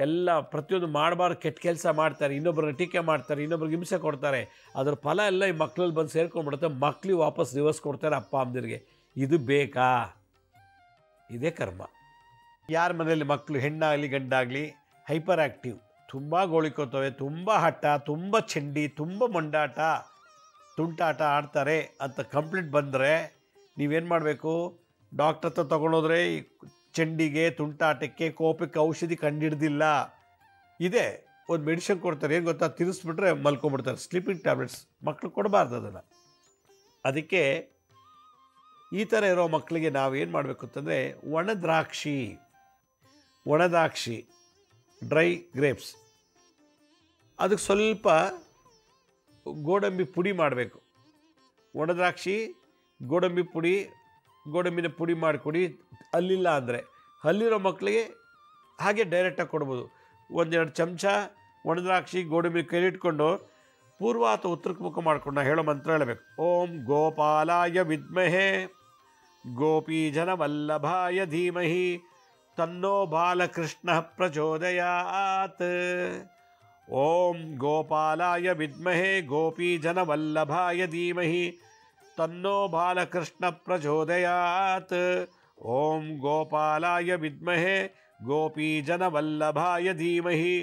ಎಲ್ಲ ಪ್ರತಿಯೊಂದು ಮಾಡಬಾರ್ದು ಕೆಟ್ಟ ಕೆಲಸ ಮಾಡ್ತಾರೆ, ಇನ್ನೊಬ್ಬರನ್ನ ಟೀಕೆ ಮಾಡ್ತಾರೆ, ಇನ್ನೊಬ್ರಿಗೆ ಹಿಂಸೆ ಕೊಡ್ತಾರೆ. ಅದರ ಫಲ ಎಲ್ಲ ಈ ಮಕ್ಕಳಲ್ಲಿ ಬಂದು ಸೇರ್ಕೊಂಡ್ಬಿಡುತ್ತೆ. ಮಕ್ಕಳಿಗೆ ವಾಪಸ್ ರಿವರ್ಸ್ ಕೊಡ್ತಾರೆ ಅಪ್ಪ ಅಮ್ಮದಿರಿಗೆ. ಇದು ಬೇಕಾ? ಇದೇ ಕರ್ಮ. ಯಾರ ಮನೆಯಲ್ಲಿ ಮಕ್ಕಳು ಹೆಣ್ಣಾಗಲಿ ಗಂಡಾಗಲಿ ಹೈಪರ್ ಆ್ಯಕ್ಟಿವ್, ತುಂಬ ಗೋಳಿಕೋತವೆ, ತುಂಬ ಹಠ, ತುಂಬ ಚಂಡಿ, ತುಂಬ ಮೊಂಡಾಟ, ತುಂಟಾಟ ಆಡ್ತಾರೆ ಅಂತ ಕಂಪ್ಲೇಂಟ್ ಬಂದರೆ ನೀವೇನು ಮಾಡಬೇಕು? ಡಾಕ್ಟ್ರ್ ಹತ್ರ ತೊಗೊಂಡೋದ್ರೆ ಈ ಚಂಡಿಗೆ, ತುಂಟಾಟಕ್ಕೆ, ಕೋಪಕ್ಕೆ ಔಷಧಿ ಕಂಡುಹಿಡ್ದಿಲ್ಲ. ಇದೆ ಒಂದು ಮೆಡಿಸಿನ್ ಕೊಡ್ತಾರೆ, ಏನು ಗೊತ್ತಾ? ತಿನ್ನಿಸ್ಬಿಟ್ರೆ ಮಲ್ಕೊಂಡ್ಬಿಡ್ತಾರೆ, ಸ್ಲೀಪಿಂಗ್ ಟ್ಯಾಬ್ಲೆಟ್ಸ್. ಮಕ್ಕಳು ಕೊಡಬಾರ್ದು ಅದನ್ನು. ಅದಕ್ಕೆ ಈ ಥರ ಇರೋ ಮಕ್ಕಳಿಗೆ ನಾವೇನು ಮಾಡಬೇಕು ಅಂತಂದರೆ, ಒಣದ್ರಾಕ್ಷಿ ಡ್ರೈ ಗ್ರೇಪ್ಸ್, ಅದಕ್ಕೆ ಸ್ವಲ್ಪ ಗೋಡಂಬಿ ಪುಡಿ ಮಾಡಬೇಕು. ಒಣದ್ರಾಕ್ಷಿ, ಗೋಡಂಬಿನ ಪುಡಿ ಮಾಡಿಕೊಡಿ. ಹಲ್ಲಿಲ್ಲ ಅಂದರೆ, ಹಲ್ಲಿರೋ ಮಕ್ಕಳಿಗೆ ಹಾಗೆ ಡೈರೆಕ್ಟಾಗಿ ಕೊಡ್ಬೋದು. 1-2 ಚಮಚ ಒಣದ್ರಾಕ್ಷಿ, ಗೋಡಂಬಿ ಕೈಲಿಟ್ಕೊಂಡು ಪೂರ್ವ ಅಥವಾ ಉತ್ತರಕ್ಕೆ ಮುಖ ಮಾಡ್ಕೊಂಡು ಹೇಳೋ ಮಂತ್ರ ಹೇಳಬೇಕು. ಓಂ ಗೋಪಾಲಾಯ ವಿದ್ಮಹೇ ಗೋಪೀಜನವಲ್ಲಭಾಯ ಧೀಮಹಿ ತನ್ನೋ ಬಾಲಕೃಷ್ಣ ಪ್ರಚೋದಯಾತ್. ಓಂ ಗೋಪಾಲಾಯ ವಿದ್ಮಹೇ ಗೋಪೀಜನವಲ್ಲಭಾಯ ಧೀಮಹಿ ತನ್ನೋ ಬಾಲಕೃಷ್ಣ ಪ್ರಚೋದಯಾತ್. ಓಂ ಗೋಪಾಲಾಯ ವಿದ್ಮಹೇ ಗೋಪೀಜನವಲ್ಲಭಾಯ ಧೀಮಹಿ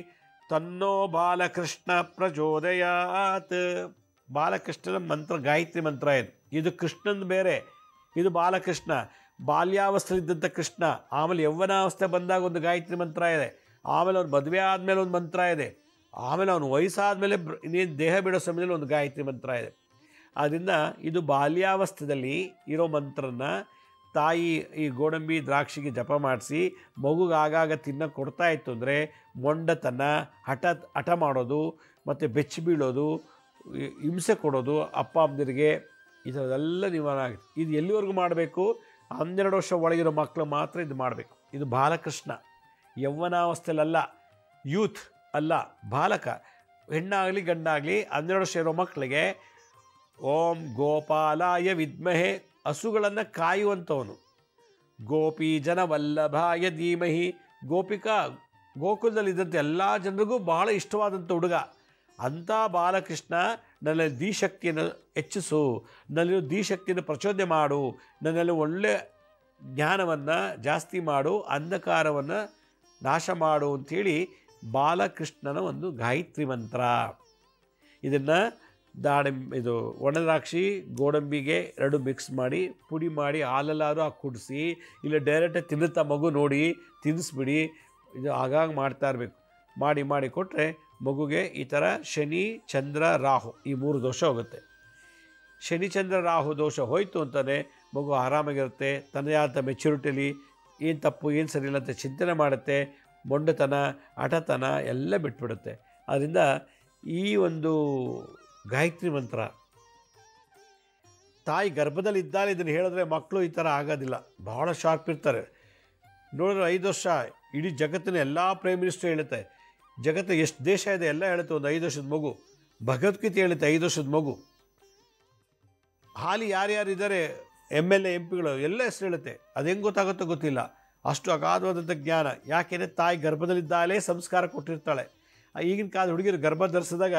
ತನ್ನೋ ಬಾಲಕೃಷ್ಣ ಪ್ರಚೋದಯಾತ್. ಬಾಲಕೃಷ್ಣನ ಮಂತ್ರ ಗಾಯತ್ರಿ ಮಂತ್ರ ಇದು ಕೃಷ್ಣನ ಬೇರೆ, ಇದು ಬಾಲಕೃಷ್ಣ. ಬಾಲ್ಯಾವಸ್ಥೆಯಲ್ಲಿದ್ದಂಥ ಕೃಷ್ಣ, ಆಮೇಲೆ ಯೌವನಾವಸ್ಥೆ ಬಂದಾಗ ಒಂದು ಗಾಯತ್ರಿ ಮಂತ್ರ ಇದೆ, ಆಮೇಲೆ ಅವ್ನು ಮದುವೆ ಆದಮೇಲೆ ಒಂದು ಮಂತ್ರ ಇದೆ, ಆಮೇಲೆ ಅವನು ವಯಸ್ಸಾದಮೇಲೆ ಇನ್ನೇನು ದೇಹ ಬಿಡೋ ಸಮಯದಲ್ಲಿ ಒಂದು ಗಾಯತ್ರಿ ಮಂತ್ರ ಇದೆ. ಆದ್ದರಿಂದ ಇದು ಬಾಲ್ಯಾವಸ್ಥೆಯಲ್ಲಿ ಇರೋ ಮಂತ್ರನ ತಾಯಿ ಈ ಗೋಡಂಬಿ ದ್ರಾಕ್ಷಿಗೆ ಜಪ ಮಾಡಿಸಿ ಮಗುಗೆ ಆಗಾಗ ತಿನ್ನೋಕೆ ಕೊಡ್ತಾ ಇತ್ತು ಅಂದರೆ ಮೊಂಡತನ, ಹಠ ಮಾಡೋದು, ಮತ್ತು ಬೆಚ್ಚಿ ಬೀಳೋದು, ಹಿಂಸೆ ಕೊಡೋದು ಅಪ್ಪ ಅಮ್ಮದಿರಿಗೆ, ಇದೆಲ್ಲ ನಿವಾರಣೆ ಆಗುತ್ತೆ. ಇದು ಎಲ್ಲಿವರೆಗೂ ಮಾಡಬೇಕು? 12 ವರ್ಷ ಒಳಗಿರೋ ಮಕ್ಕಳು ಮಾತ್ರ ಇದು ಮಾಡಬೇಕು. ಇದು ಬಾಲಕೃಷ್ಣ. ಯೌವನಾವಸ್ಥೆಯಲ್ಲ, ಯೂತ್ ಅಲ್ಲ, ಬಾಲಕ. ಹೆಣ್ಣಾಗಲಿ ಗಂಡಾಗಲಿ 12 ವರ್ಷ ಇರೋ ಮಕ್ಕಳಿಗೆ ಓಂ ಗೋಪಾಲಾಯ ವಿದ್ಮಹೇ, ಹಸುಗಳನ್ನು ಕಾಯುವಂಥವನು, ಗೋಪೀಜನವಲ್ಲಭಾಯ ಧೀಮಹಿ, ಗೋಕುಲದಲ್ಲಿದ್ದಂಥ ಎಲ್ಲ ಜನರಿಗೂ ಬಹಳ ಇಷ್ಟವಾದಂಥ ಹುಡುಗ. ಅಂಥ ಬಾಲಕೃಷ್ಣ, ನನ್ನಲ್ಲಿ ಧೀಶಕ್ತಿಯನ್ನು ಹೆಚ್ಚಿಸು, ನನ್ನಲ್ಲಿ ಧೀಶಕ್ತಿಯನ್ನು ಪ್ರಚೋದನೆ ಮಾಡು, ನನ್ನಲ್ಲಿ ಒಳ್ಳೆಯ ಜ್ಞಾನವನ್ನು ಜಾಸ್ತಿ ಮಾಡು, ಅಂಧಕಾರವನ್ನು ನಾಶ ಮಾಡು ಅಂಥೇಳಿ ಬಾಲಕೃಷ್ಣನ ಒಂದು ಗಾಯತ್ರಿ ಮಂತ್ರ. ಇದನ್ನು ಇದು ಒಣದ್ರಾಕ್ಷಿ ಗೋಡಂಬಿಗೆ 2 ಮಿಕ್ಸ್ ಮಾಡಿ ಪುಡಿ ಮಾಡಿ ಹಾಲಲ್ಲಾದರೂ ಹಾಕಿ ಕುಡಿಸಿ, ಇಲ್ಲ ಡೈರೆಕ್ಟಾಗಿ ತಿನ್ನುತ್ತಾ ಮಗು ನೋಡಿ ತಿನ್ನಿಸ್ಬಿಡಿ. ಇದು ಆಗಾಗ ಮಾಡ್ತಾ ಇರಬೇಕು. ಮಾಡಿ ಕೊಟ್ಟರೆ ಮಗುಗೆ ಈ ಥರ ಶನಿ, ಚಂದ್ರ, ರಾಹು ಈ 3 ದೋಷ ಹೋಗುತ್ತೆ. ಶನಿ, ಚಂದ್ರ, ರಾಹು ದೋಷ ಹೋಯಿತು ಅಂತಲೇ ಮಗು ಆರಾಮಾಗಿರುತ್ತೆ. ತನ್ನದೇ ಆದ ಮೆಚ್ಯೂರಿಟಿಲಿ ಏನು ತಪ್ಪು ಏನು ಸರಿ ಇಲ್ಲ ಅಂತ ಚಿಂತನೆ ಮಾಡುತ್ತೆ. ಮೊಂಡತನ, ಹಠತನ ಎಲ್ಲ ಬಿಟ್ಬಿಡುತ್ತೆ. ಆದ್ದರಿಂದ ಈ ಒಂದು ಗಾಯತ್ರಿ ಮಂತ್ರ ತಾಯಿ ಗರ್ಭದಲ್ಲಿದ್ದಾಗ ಇದನ್ನು ಹೇಳಿದ್ರೆ ಮಕ್ಕಳು ಈ ಥರ ಆಗೋದಿಲ್ಲ, ಬಹಳ ಶಾರ್ಪ್ ಇರ್ತಾರೆ. ನೋಡಿದ್ರೆ 5 ವರ್ಷ ಇಡೀ ಜಗತ್ತಿನ ಎಲ್ಲ ಪ್ರೈಮ್ ಮಿನಿಸ್ಟರ್ ಹೇಳುತ್ತೆ, ಜಗತ್ತು ಎಷ್ಟು ದೇಶ ಇದೆ ಎಲ್ಲ ಹೇಳುತ್ತೆ. ಒಂದು 5 ವರ್ಷದ ಮಗು ಭಗವದ್ಗೀತೆ ಹೇಳುತ್ತೆ. 5 ವರ್ಷದ ಮಗು ಹಾಲಿ ಯಾರ್ಯಾರಿದ್ದಾರೆ MLA MP ಗಳು ಎಲ್ಲ ಹೆಸರು ಹೇಳುತ್ತೆ. ಅದು ಹೆಂಗೆ ಗೊತ್ತಾಗುತ್ತೋ ಗೊತ್ತಿಲ್ಲ, ಅಷ್ಟು ಅಗಾಧವಾದಂಥ ಜ್ಞಾನ. ಯಾಕೆಂದರೆ ತಾಯಿ ಗರ್ಭದಲ್ಲಿದ್ದಾಗಲೇ ಸಂಸ್ಕಾರ ಕೊಟ್ಟಿರ್ತಾಳೆ. ಈಗಿನ ಕಾಲದ ಹುಡುಗಿರು ಗರ್ಭ ಧರಿಸಿದಾಗ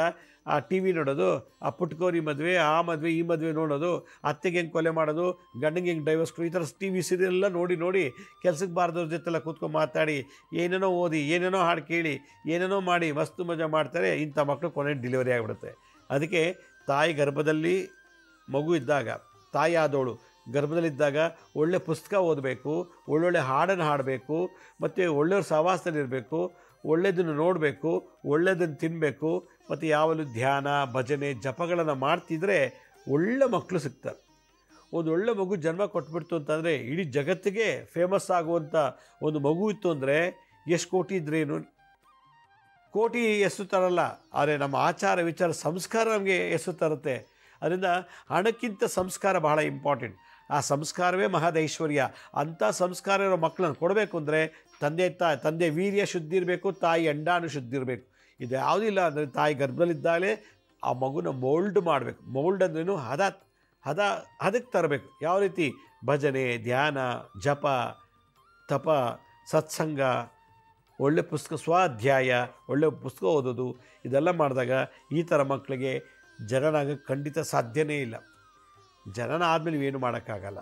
ಆ ಟಿ ವಿ ನೋಡೋದು, ಆ ಪುಟ್ಕೋರಿ ಮದುವೆ, ಆ ಮದುವೆ, ಈ ಮದುವೆ ನೋಡೋದು, ಅತ್ತೆಗೆ ಹೆಂಗೆ ಕೊಲೆ ಮಾಡೋದು, ಗಂಡಂಗೆ ಹೆಂಗೆ ಡೈವರ್ಸ್ ಕೊಡು, ಈ ಥರ ಟಿ ವಿ ಸೀರಿಯಲ್ಲ ನೋಡಿ ಕೆಲಸಕ್ಕೆ ಬಾರ್ದವ್ರ ಜೊತೆಲ್ಲ ಕೂತ್ಕೊಂಡು ಮಾತಾಡಿ, ಏನೇನೋ ಓದಿ, ಏನೇನೋ ಹಾಡು ಕೇಳಿ, ಏನೇನೋ ಮಾಡಿ ಮಸ್ತು ಮಜಾ ಮಾಡ್ತಾರೆ. ಇಂಥ ಮಕ್ಕಳು ಕೊನೆ ಡೆಲಿವರಿ ಆಗಿಬಿಡುತ್ತೆ. ಅದಕ್ಕೆ ತಾಯಿ ಗರ್ಭದಲ್ಲಿ ಮಗು ಇದ್ದಾಗ, ತಾಯಿ ಆದವಳು ಗರ್ಭದಲ್ಲಿದ್ದಾಗ ಒಳ್ಳೆ ಪುಸ್ತಕ ಓದಬೇಕು, ಒಳ್ಳೊಳ್ಳೆ ಹಾಡನ್ನು ಹಾಡಬೇಕು, ಮತ್ತು ಒಳ್ಳೆಯವ್ರ ಸಹವಾಸದಲ್ಲಿರಬೇಕು, ಒಳ್ಳೆಯದನ್ನು ನೋಡಬೇಕು, ಒಳ್ಳೆಯದನ್ನು ತಿನ್ನಬೇಕು, ಮತ್ತು ಯಾವಾಗಲೂ ಧ್ಯಾನ, ಭಜನೆ, ಜಪಗಳನ್ನು ಮಾಡ್ತಿದ್ರೆ ಒಳ್ಳೆ ಮಕ್ಕಳು ಸಿಗ್ತಾರೆ. ಒಂದು ಒಳ್ಳೆ ಮಗು ಜನ್ಮ ಕೊಟ್ಬಿಡ್ತು ಅಂತಂದರೆ ಇಡೀ ಜಗತ್ತಿಗೆ ಫೇಮಸ್ ಆಗುವಂಥ ಒಂದು ಮಗು ಇತ್ತು ಅಂದರೆ ಎಷ್ಟು ಕೋಟಿ ಇದ್ರೇನು, ಕೋಟಿ ಹೆಸರು ತರಲ್ಲ, ಆದರೆ ನಮ್ಮ ಆಚಾರ ವಿಚಾರ ಸಂಸ್ಕಾರ ನಮಗೆ ಹೆಸರು ತರುತ್ತೆ. ಅದರಿಂದ ಹಣಕ್ಕಿಂತ ಸಂಸ್ಕಾರ ಬಹಳ ಇಂಪಾರ್ಟೆಂಟ್. ಆ ಸಂಸ್ಕಾರವೇ ಮಹದೈಶ್ವರ್ಯ. ಅಂಥ ಸಂಸ್ಕಾರ ಇರೋ ಮಕ್ಕಳನ್ನು ಕೊಡಬೇಕು ಅಂದರೆ ತಂದೆ ವೀರ್ಯ ಶುದ್ಧಿ ಇರಬೇಕು, ತಾಯಿ ಅಂಡಾನು ಶುದ್ಧಿ ಇರಬೇಕು. ಇದು ಯಾವುದಿಲ್ಲ ಅಂದರೆ ತಾಯಿ ಗರ್ಭದಲ್ಲಿದ್ದಾಗಲೇ ಆ ಮಗುನ ಮೋಲ್ಡ್ ಮಾಡಬೇಕು. ಮೋಲ್ಡ್ ಅಂದ್ರೇನು, ಅದಕ್ಕೆ ತರಬೇಕು. ಯಾವ ರೀತಿ ಭಜನೆ, ಧ್ಯಾನ, ಜಪ, ತಪ, ಸತ್ಸಂಗ, ಒಳ್ಳೆ ಪುಸ್ತಕ, ಸ್ವಾಧ್ಯಾಯ, ಒಳ್ಳೆ ಪುಸ್ತಕ ಓದೋದು, ಇದೆಲ್ಲ ಮಾಡಿದಾಗ ಈ ಥರ ಮಕ್ಕಳಿಗೆ ಜನನಾಗಕ್ಕೆ ಖಂಡಿತ ಸಾಧ್ಯನೇ ಇಲ್ಲ. ಜನನ ಆದಮೇಲೆ ನೀವೇನು ಮಾಡೋಕ್ಕಾಗಲ್ಲ.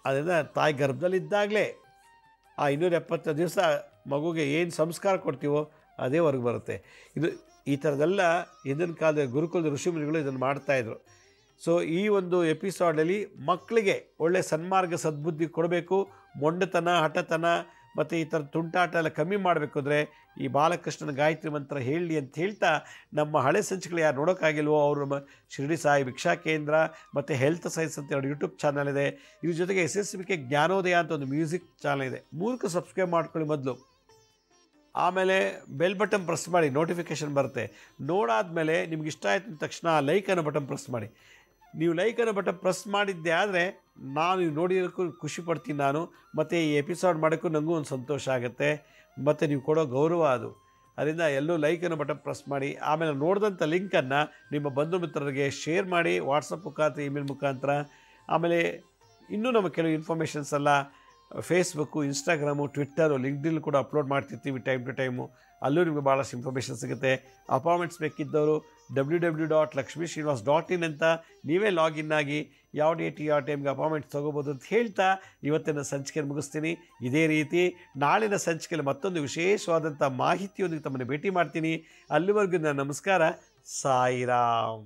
ಅದರಿಂದ ತಾಯಿ ಗರ್ಭದಲ್ಲಿದ್ದಾಗಲೇ ಆ 270 ದಿವಸ ಮಗುಗೆ ಏನು ಸಂಸ್ಕಾರ ಕೊಡ್ತೀವೋ ಅದೇ ಹೊರಗೆ ಬರುತ್ತೆ. ಈ ಥರದ್ದೆಲ್ಲ ಹಿಂದಿನ ಕಾಲದ ಗುರುಕುಲದ ಋಷಿಮುನಿಗಳು ಇದನ್ನು ಮಾಡ್ತಾಯಿದ್ರು. ಸೊ ಈ ಒಂದು ಎಪಿಸೋಡಲ್ಲಿ ಮಕ್ಕಳಿಗೆ ಒಳ್ಳೆ ಸನ್ಮಾರ್ಗ ಸದ್ಬುದ್ಧಿ ಕೊಡಬೇಕು, ಮೊಂಡತನ, ಹಠತನ ಮತ್ತು ಈ ಥರ ತುಂಟಾಟ ಎಲ್ಲ ಕಮ್ಮಿ ಮಾಡಬೇಕು ಅಂದರೆ ಈ ಬಾಲಕೃಷ್ಣನ ಗಾಯತ್ರಿ ಮಂತ್ರ ಹೇಳಿ ಅಂತ ಹೇಳ್ತಾ, ನಮ್ಮ ಹಳೆ ಸಂಚಿಕೆಗಳು ಯಾರು ನೋಡೋಕ್ಕಾಗಿಲ್ವೋ ಅವರು ನಮ್ಮ ಶಿರಡಿ ಸಾಯಿ ಭಿಕ್ಷಾ ಕೇಂದ್ರ ಮತ್ತು ಹೆಲ್ತ್ ಸೈನ್ಸ್ ಅಂತ 2 ಯೂಟ್ಯೂಬ್ ಚಾನಲ್ ಇದೆ. ಇದ್ರ ಜೊತೆಗೆ SSBK ಜ್ಞಾನೋದಯ ಅಂತ ಒಂದು ಮ್ಯೂಸಿಕ್ ಚಾನಲ್ ಇದೆ. 3 ಸಬ್ಸ್ಕ್ರೈಬ್ ಮಾಡ್ಕೊಳ್ಳಿ ಮೊದಲು. ಆಮೇಲೆ ಬೆಲ್ ಬಟನ್ ಪ್ರೆಸ್ ಮಾಡಿ, ನೋಟಿಫಿಕೇಷನ್ ಬರುತ್ತೆ. ನೋಡಾದಮೇಲೆ ನಿಮ್ಗೆ ಇಷ್ಟ ಆಯ್ತು ಅಂದ ತಕ್ಷಣ ಲೈಕ್ ಅನ್ನೋ ಬಟನ್ ಪ್ರೆಸ್ ಮಾಡಿ. ನೀವು ಲೈಕ್ ಅನ್ನೋ ಬಟನ್ ಪ್ರೆಸ್ ಮಾಡಿದ್ದೆ ಆದರೆ ನಾನು ನೋಡಿರೋಕ್ಕೂ ಖುಷಿ ಪಡ್ತೀನಿ ನಾನು, ಮತ್ತು ಈ ಎಪಿಸೋಡ್ ಮಾಡೋಕ್ಕೂ ನನಗೂ ಒಂದು ಸಂತೋಷ ಆಗುತ್ತೆ, ಮತ್ತು ನೀವು ಕೊಡೋ ಗೌರವ ಅದು. ಅದರಿಂದ ಎಲ್ಲೂ ಲೈಕ್ ಅನ್ನೋ ಬಟನ್ ಪ್ರೆಸ್ ಮಾಡಿ. ಆಮೇಲೆ ನೋಡಿದಂಥ ಲಿಂಕನ್ನು ನಿಮ್ಮ ಬಂಧು ಮಿತ್ರರಿಗೆ ಶೇರ್ ಮಾಡಿ, ವಾಟ್ಸಪ್ ಮುಖಾಂತರ, ಇಮೇಲ್ ಮುಖಾಂತರ. ಆಮೇಲೆ ಇನ್ನೂ ನಮ್ಮ ಕೆಲವು ಇನ್ಫಾರ್ಮೇಷನ್ಸ್ ಎಲ್ಲ ಫೇಸ್ಬುಕ್ಕು, ಇನ್ಸ್ಟಾಗ್ರಾಮು, ಟ್ವಿಟ್ಟರು, ಲಿಂಕ್ಡ್ಇನ್ ಕೂಡ ಅಪ್ಲೋಡ್ ಮಾಡ್ತಿರ್ತೀವಿ ಟೈಮ್ ಟು ಟೈಮು. ಅಲ್ಲೂ ನಿಮಗೆ ಭಾಳಷ್ಟು ಇನ್ಫಾರ್ಮೇಷನ್ ಸಿಗುತ್ತೆ. ಅಪಾಯಿಂಟ್ಮೆಂಟ್ಸ್ ಬೇಕಿದ್ದವರು www.lakshmisrinivas.in ಅಂತ ನೀವೇ ಲಾಗಿನ್ ಆಗಿ ಯಾವ ಡೇಟ್ ಯಾವ ಟೈಮ್ಗೆ ಅಪಾಯಿಂಟ್ಮೆಂಟ್ಸ್ ತೊಗೋಬೋದು ಅಂತ ಹೇಳ್ತಾ ಇವತ್ತಿನ ಸಂಚಿಕೆಯನ್ನು ಮುಗಿಸ್ತೀನಿ. ಇದೇ ರೀತಿ ನಾಳಿನ ಸಂಚಿಕೆಯಲ್ಲಿ ಮತ್ತೊಂದು ವಿಶೇಷವಾದಂಥ ಮಾಹಿತಿಯೊಂದಿಗೆ ತಮ್ಮನ್ನು ಭೇಟಿ ಮಾಡ್ತೀನಿ. ಅಲ್ಲಿವರೆಗೂ ನನ್ನ ನಮಸ್ಕಾರ. ಸಾಯಿರಾಮ್.